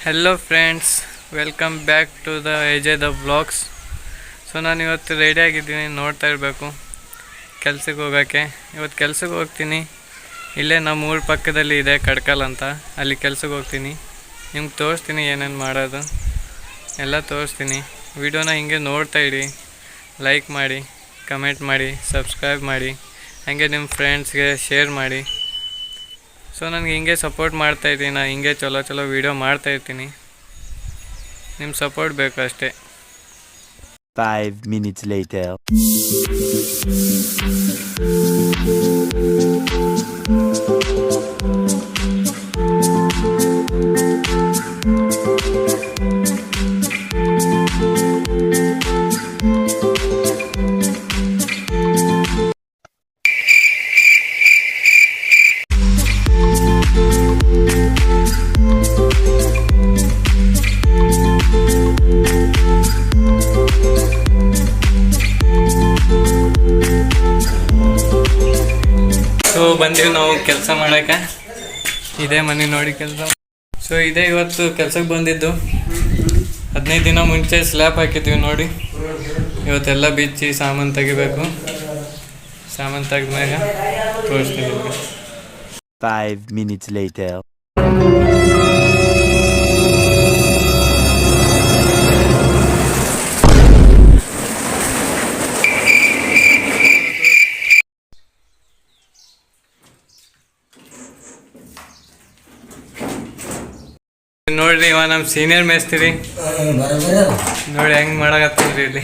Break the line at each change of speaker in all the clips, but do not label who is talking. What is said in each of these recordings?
Hello friends, welcome back to the AJ the vlogs. So ನಾನು ಇವತ್ತು ರೆಡಿಯಾಗಿದ್ದೀನಿ, ನೋಡ್ತಾ ಇರಬೇಕು ಕೆಲ್ಸಕ್ಕೆ ಹೋಗೋಕ್ಕೆ. ಇವತ್ತು ಕೆಲ್ಸಕ್ಕೆ ಹೋಗ್ತೀನಿ. ಇಲ್ಲೇ ನಮ್ಮ ಊರ ಪಕ್ಕದಲ್ಲಿ ಇದೆ ಕಡ್ಕಲ್ ಅಂತ, ಅಲ್ಲಿ ಕೆಲ್ಸಕ್ಕೆ ಹೋಗ್ತೀನಿ. ನಿಮ್ಗೆ ತೋರಿಸ್ತೀನಿ ಏನೇನು ಮಾಡೋದು ಎಲ್ಲ ತೋರಿಸ್ತೀನಿ. ವಿಡಿಯೋನ ಹಿಂಗೆ ನೋಡ್ತಾ ಇಡಿ, ಲೈಕ್ ಮಾಡಿ, ಕಮೆಂಟ್ ಮಾಡಿ, ಸಬ್ಸ್ಕ್ರೈಬ್ ಮಾಡಿ, ಹಾಗೆ ನಿಮ್ಮ ಫ್ರೆಂಡ್ಸ್ಗೆ ಶೇರ್ ಮಾಡಿ. ಸೊ ನನಗೆ ಹಿಂಗೆ ಸಪೋರ್ಟ್ ಮಾಡ್ತಾಯಿದ್ದೀನಿ, ನಾನು ಹಿಂಗೆ ಚಲೋ ವೀಡಿಯೋ ಮಾಡ್ತಾಯಿರ್ತೀನಿ. ನಿಮ್ಮ ಸಪೋರ್ಟ್ ಬೇಕು ಅಷ್ಟೇ.
5 minutes later.
ಸೊ ಬಂದೀವಿ ನಾವು ಕೆಲಸ ಮಾಡೋಕ್ಕೆ. ಇದೇ ಮನೆ ನೋಡಿ ಕೆಲಸ. ಸೊ ಇದೇ ಇವತ್ತು ಕೆಲಸಕ್ಕೆ ಬಂದಿದ್ದು. 15 ದಿನ ಮುಂಚೆ ಸ್ಲ್ಯಾಬ್ ಹಾಕಿದ್ವಿ ನೋಡಿ. ಇವತ್ತೆಲ್ಲ ಬಿಚ್ಚಿ ಸಾಮಾನು ತೆಗಿಬೇಕು. ಸಾಮಾನು ತೆಗೆದ್ಮ್ಯಾಗ ತೋರಿಸ್ತೀನಿ ನಿಮಗೆ.
5 minutes later.
ನೋಡ್ರಿ, ಇವ ನಮ್ಮ ಸೀನಿಯರ್ ಮೇಸ್ತ್ರಿ. ನೋಡಿ ಹೆಂಗ್ ಮಾಡಕತ್ತೀರಿ ಇಲ್ಲಿ.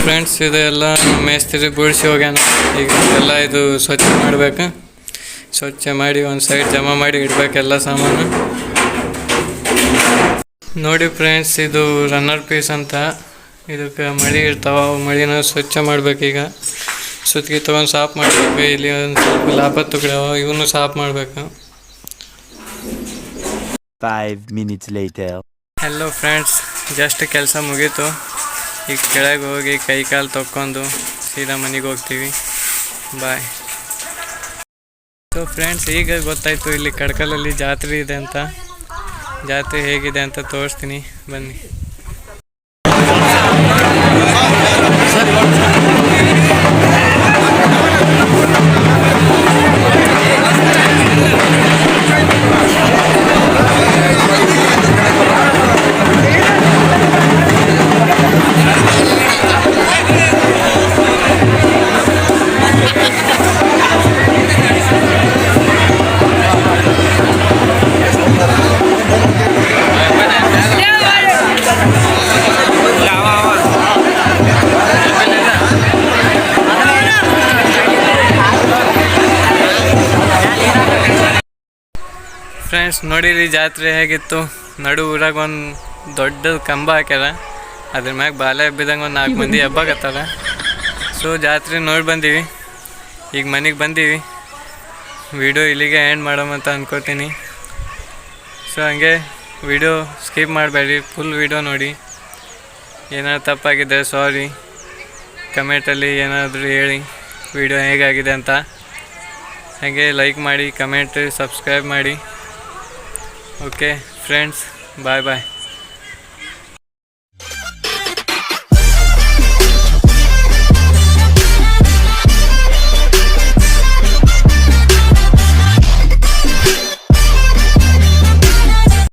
ಫ್ರೆಂಡ್ಸ್, ಇದೆಲ್ಲ ಮೇಸ್ತ್ರಿ ಬಿಡಿಸಿ ಹೋಗ್ಯಾನ. ಈಗ ಎಲ್ಲ ಇದು ಸ್ವಚ್ಛ ಮಾಡ್ಬೇಕು. ಸ್ವಚ್ಛ ಮಾಡಿ ಒಂದು ಸೈಡ್ ಜಮಾ ಮಾಡಿ ಇಡ್ಬೇಕೆಲ್ಲ ಸಾಮಾನು. ನೋಡಿ ಫ್ರೆಂಡ್ಸ್, ಇದು ರನ್ನರ್ ಪೀಸ್ ಅಂತ. ಇದಕ್ಕೆ ಮಳೆ ಇರ್ತಾವ, ಮಳಿನ ಸ್ವಚ್ಛ ಮಾಡ್ಬೇಕೀಗ. ಸುತ್ತಿಗೆ ತೊಗೊಂಡು ಸಾಫ್ ಮಾಡಬೇಕು. ಇಲ್ಲಿ ಒಂದು ಸ್ವಲ್ಪ ಲಾಭ ತುಗ್ಯಾವ, ಇವನು ಸಾಫ್ ಮಾಡಬೇಕು.
5 minutes later.
Hello friends, just ಕೆಲಸ ಮುಗೀತು. ಈಗ ಕೆಳಗೆ ಹೋಗಿ ಕೈ ಕಾಲು ತೊಕ್ಕೊಂಡು ಸೀದಾ ಮನೆಗೆ ಹೋಗ್ತೀವಿ. ಬಾಯ್. ಸೊ ಫ್ರೆಂಡ್ಸ್, ಈಗ ಗೊತ್ತಾಯಿತು ಇಲ್ಲಿ ಕಡ್ಕಲಲ್ಲಿ ಜಾತ್ರೆ ಇದೆ ಅಂತ. ಜಾತ್ರೆ ಹೇಗಿದೆ ಅಂತ ತೋರಿಸ್ತೀನಿ, ಬನ್ನಿ. ಫ್ರೆಂಡ್ಸ್, ನೋಡಿರಿ ಜಾತ್ರೆ ಹೇಗಿತ್ತು. ನಡು ಊರಾಗ ಒಂದು ದೊಡ್ಡ ಕಂಬ ಹಾಕ್ಯಾರ. ಅದ್ರ ಮ್ಯಾಗ ಬಾಲೆ ಹಬ್ಬಿದಂಗೆ ಒಂದು 4 ಮಂದಿ ಹಬ್ಬಾಕತ್ತಾರ. ಸೊ ಜಾತ್ರೆ ನೋಡಿ ಬಂದೀವಿ. ಈಗ ಮನೆಗೆ ಬಂದೀವಿ. ವಿಡಿಯೋ ಇಲ್ಲಿಗೆ ಎಂಡ್ ಮಾಡೋಮಂತ ಅನ್ಕೋತೀನಿ. ಸೊ ಹಂಗೆ ವಿಡಿಯೋ ಸ್ಕಿಪ್ ಮಾಡಬೇಡಿ, ಫುಲ್ ವಿಡಿಯೋ ನೋಡಿ. ಏನಾದ್ರು ತಪ್ಪಾಗಿದೆ ಸಾರಿ. ಕಮೆಂಟಲ್ಲಿ ಏನಾದರೂ ಹೇಳಿ ವಿಡಿಯೋ ಹೇಗಾಗಿದೆ ಅಂತ. ಹಾಗೆ ಲೈಕ್ ಮಾಡಿ, ಕಮೆಂಟ್, ಸಬ್ಸ್ಕ್ರೈಬ್ ಮಾಡಿ. ಓಕೆ ಫ್ರೆಂಡ್ಸ್, ಬಾಯ್ ಬಾಯ್.